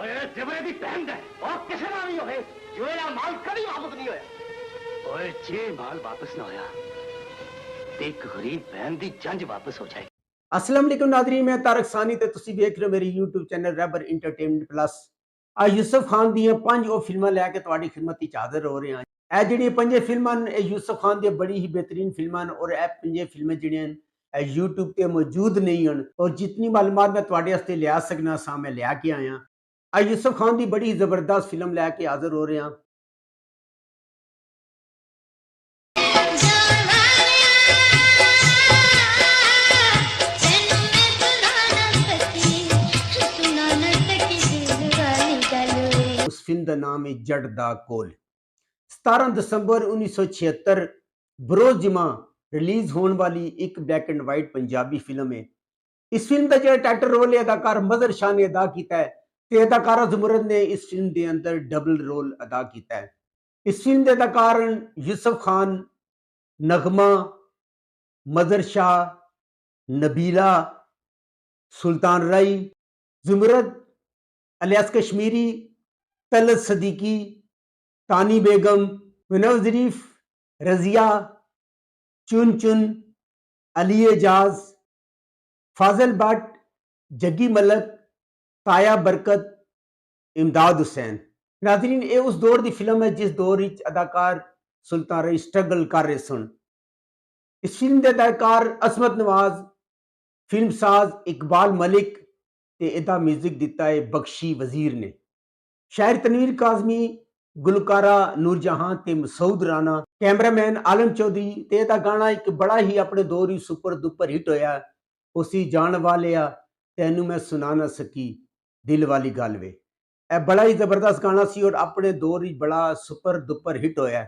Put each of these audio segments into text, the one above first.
ਓਏ ਜਿਵੇਂ ਦੀ ਭੈਣ ਦਾ ਉਹ ਕਿਸੇ ਨਾਲ ਨਹੀਂ ਹੋਏ ਜੋ ਇਹਦਾ ਮਾਲ ਕਦੀ ਵਾਪਸ ਨਹੀਂ ਹੋਇਆ। ਓਏ ਜੇ ਮਾਲ ਵਾਪਸ ਨਾ ਹੋਇਆ ਤੇ ਇੱਕ ਗਰੀਬ ਭੈਣ ਦੀ ਜੰਜ ਵਾਪਸ ਹੋ ਜਾਏਗੀ। अस्सलाम वालेकुम नाज़रीन, मैं तारक सानी ते तुसी देख रहे हो मेरी YouTube चैनल रैबर इंटरटेनमेंट प्लस। आज यूसुफ खान दी 5 ਉਹ ਫਿਲਮਾਂ ਲੈ ਕੇ ਤੁਹਾਡੀ ਖidmat ਵਿੱਚ ਹਾਜ਼ਰ ਹੋ ਰਹੇ ਹਾਂ। ਇਹ ਜਿਹੜੀਆਂ 5 ਫਿਲਮਾਂ ਇਹ ਯੂਸੁਫ ਖਾਨ ਦੀਆਂ ਬੜੀ ਹੀ ਬਿਹਤਰੀਨ ਫਿਲਮਾਂ ਔਰ ਇਹ 5 ਫਿਲਮਾਂ ਜਿਹੜੀਆਂ ਇਹ YouTube ਤੇ ਮੌਜੂਦ ਨਹੀਂ ਹਨ ਔਰ ਜਿੰਨੀ ਮਾਲੂਮਾਤ ਮੈਂ ਤੁਹਾਡੇ ਵਾਸਤੇ ਲਿਆ ਸਕਣਾ ਸਾਂ ਮੈਂ ਲਿਆ ਕੇ ਆਇਆ। ਅੱਜ ਯੂਸੁਫ ਖਾਨ ਦੀ ਬੜੀ ਜ਼ਬਰਦਸਤ ਫਿਲਮ ਲੈ ਕੇ ਹਾਜ਼ਰ ਹੋ ਰਹੇ ਹਾਂ। उस फिल्म का नाम है जट दा कोल। 17 दसंबर 1976 बरोज जिमा रिलीज होने वाली एक black and white Punjabi film है। इस फिल्म का जो टाइटल रोल है अदाकार मजहर शाह ने अदा किया है ते अदाकारा ज़ुमरद ने इस फिल्म के अंदर डबल रोल अदा किया है। इस फिल्म के अदाकार यूसुफ खान, नगमा, मजहर शाह, नबीला, सुल्तान राई, ज़ुमरद, अलियास कश्मीरी, तलत सदीकी, तानी बेगम, मुनव्वर ज़रीफ, रजिया, चुन चुन, अली एजाज, फाजल भट्ट, जग्गी मलक, ताया बरकत, इमदाद हुसैन। नाज़रीन ये उस दौर की फिल्म है जिस दौर विच अदाकार सुल्तान राई स्ट्रगल कर रहे सन। इस फिल्म के अदाकार असमत नवाज, फिल्म साज इकबाल मलिक ते इहदा म्यूजिक दिता है बख्शी वजीर ने। शायर तनवीर काज़मी, गुलकारा नूरजहां ते मसूद राणा, कैमरामैन आलम चौधरी ते इहदा गाना एक बड़ा ही अपने दौर ही सुपर दुपर हिट होया। उसी जान वालिया तैनू मैं सुना ना सकी दिल वाली गल वे। यह बड़ा ही जबरदस्त गाना सी और अपने दौर ही बड़ा सुपर दुपर हिट होया।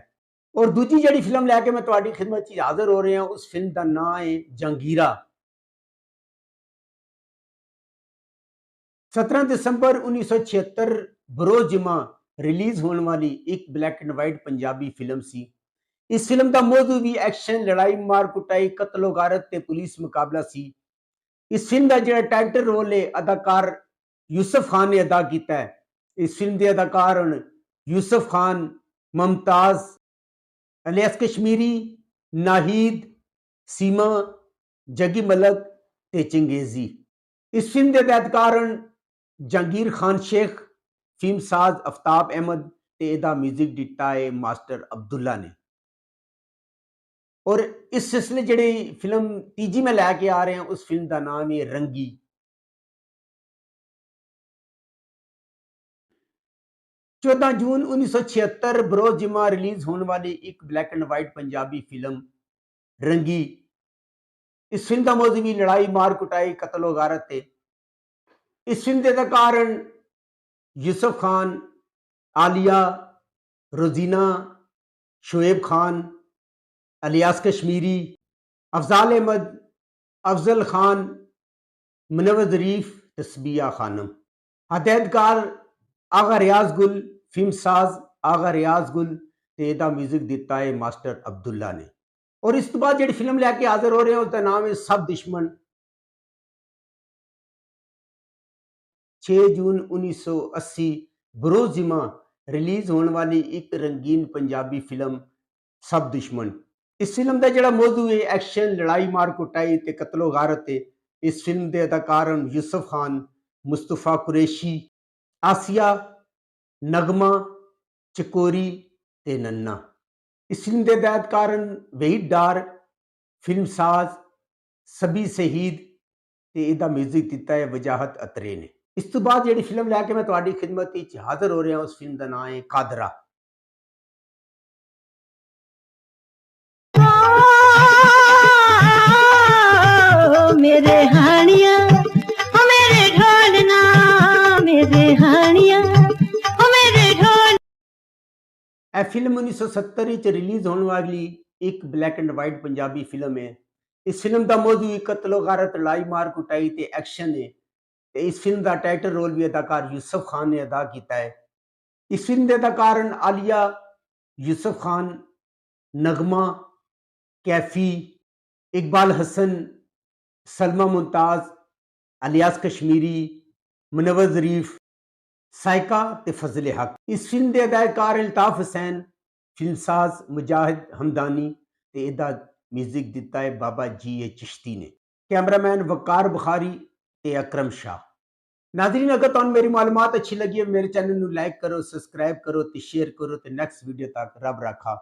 और दूजी जिहड़ी फिल्म लैके मैं तुहाडी खिदमत च हाज़र हो रहा उस फिल्म का नाम है जंगीरा। 17 दिसंबर 1976 बरोज जिमा रिलीज होने वाली एक black and white Punjabi film सी। इस फिल्म का मौजू भी एक्शन, लड़ाई, मार कुटाई, कत्लो गारत ते पुलिस मुकाबला सी। इस फिल्म का जो टाइटल रोल है अदाकार यूसुफ खान ने अदा किया है। इस फिल्म के अदाकार यूसुफ खान, मुमताज, अलियास कश्मीरी, नाहिद, सीमा, जग्गी मलक ते चंगेजी। इस फिल्म के अदाकार जहांगीर खान शेख, फिल्म साज आफ्ताब अहमद ते इहदा म्यूजिक दिता है मास्टर अब्दुल्ला ने। और इस सिलसिले जिहड़ी फिल्म तीजी में लैके आ रहे हैं उस फिल्म का नाम है रंगी। चौदह जून 1976 बरोज जिमा रिलीज होने वाली एक black and white Punjabi film रंगी। इस फिल्म का मौजू भी लड़ाई, मार कुटाई, कत्लो गारत है। इस फिल्म के अदाकार यूसुफ खान, आलिया, रोजीना, शोएब खान, अलियास कश्मीरी, अफजाल अहमद, अफजल खान, मुनव्वर ज़रीफ, तस्बिया खानम। हदायतकार आगा रियाज गुल, फिल्म साज आगा रियाज गुल ते इहदा म्यूजिक दिता है मास्टर अब्दुल्ला ने। और इस तो बाद जिहड़ी फिल्म लैके हाजिर हो रहे हैं उसका नाम है सब दुश्मन। 6 जून 1980 बरोज जिमा रिलीज होने वाली एक रंगीन पंजाबी फिल्म सब दुश्मन। इस फिल्म का जिहड़ा मौजू है एक्शन, लड़ाई, मार कुटाई ते कत्लो गारत है। इस फिल्म के अदाकार यूसुफ खान, मुस्तफा कुरैशी, आसिया, नगमा, चकोरी ते नन्ना। इस फिल्म के अदाकार वहीद डार, फिल्म साज सबी शहीद ते इहदा म्यूजिक दिता है वजाहत अतरे ने। इस तो बाद जिहड़ी फिल्म लैके मैं तुहाडी खिदमत विच हाज़र हो रहा उस फिल्म का नाम है कादरा। मेरे हानिया ओ मेरे ढोलना, मेरे हानिया ओ मेरे ढोल। यह फिल्म 1970 रिलीज होने वाली एक black and white Punjabi film है। इस फिल्म का मौजू कत्लो गारत, लड़ाई, मार कुटाई ते एक्शन है। इस फिल्म का टाइटल रोल भी अदाकार यूसुफ खान ने अदा किया है। इस फिल्म के अदाकार आलिया, यूसुफ खान, नगमा, कैफी, इकबाल हसन, सलमा मुमताज, अलियास कश्मीरी, मुनव्वर ज़रीफ, साइका ते फजल हक। इस फिल्म के अदाकार अल्ताफ हुसैन, फिल्मसाज मुजाहिद हमदानी ते एदा म्यूजिक दिता है बाबा जी ए चिश्ती ने। कैमरामैन वकार बुखारी ते अकरम शाह। नाज़रीन, अगर तुहानू मेरी मालूमात अच्छी लगी है, मेरे चैनल को लाइक करो, सब्सक्राइब करो ते शेयर करो ते नेक्स्ट वीडियो तक रब रखा।